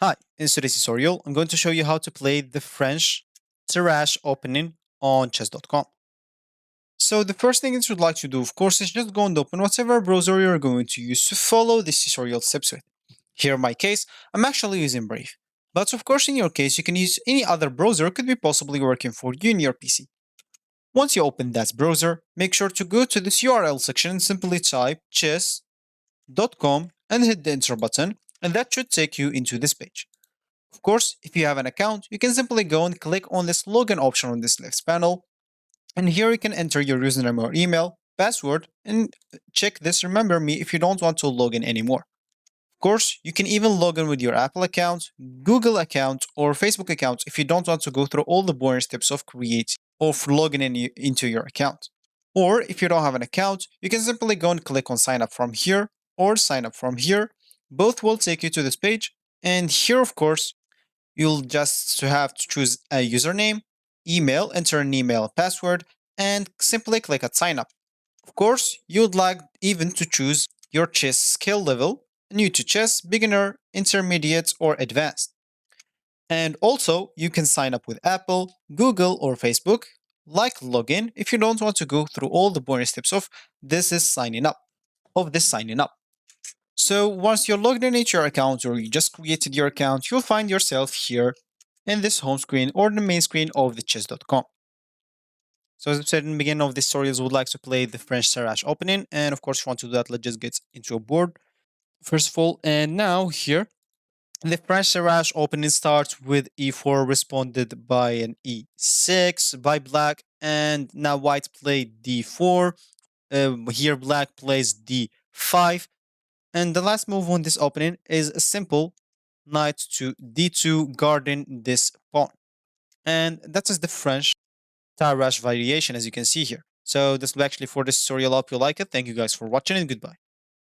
Hi, in today's tutorial, I'm going to show you how to play the French Tarrasch opening on chess.com. So the first thing that you'd like to do, of course, is just go and open whatever browser you're going to use to follow this tutorial steps with. Here in my case, I'm actually using Brave. But of course, in your case, you can use any other browser could be possibly working for you in your PC. Once you open that browser, make sure to go to this URL section and simply type chess.com and hit the enter button, and that should take you into this page. Of course, if you have an account, you can simply go and click on this login option on this left panel. And here you can enter your username or email, password, and check this remember me if you don't want to log in anymore. Of course, you can even log in with your Apple account, Google account, or Facebook account if you don't want to go through all the boring steps of creating or logging into your account. Or if you don't have an account, you can simply go and click on sign up from here or sign up from here. Both will take you to this page. And here, of course, you'll just have to choose a username, email, enter an email password, and simply click at sign up. Of course, you'd like even to choose your chess skill level, new to chess, beginner, intermediate, or advanced. And also, you can sign up with Apple, Google, or Facebook, like login if you don't want to go through all the boring steps of this signing up. So once you're logged in into your account or you just created your account, you'll find yourself here in this home screen or the main screen of the chess.com. So as I said in the beginning of this tutorial, would like to play the French Tarrasch opening. And of course, if you want to do that, let's just get into a board first of all. And now here, the French Tarrasch opening starts with e4 responded by an e6 by black. And now white played d4. Here black plays d5. And the last move on this opening is a simple knight to d2 guarding this pawn. And that is the French Tarrasch variation as you can see here. So this will actually for this tutorial. I hope you like it. Thank you guys for watching and goodbye.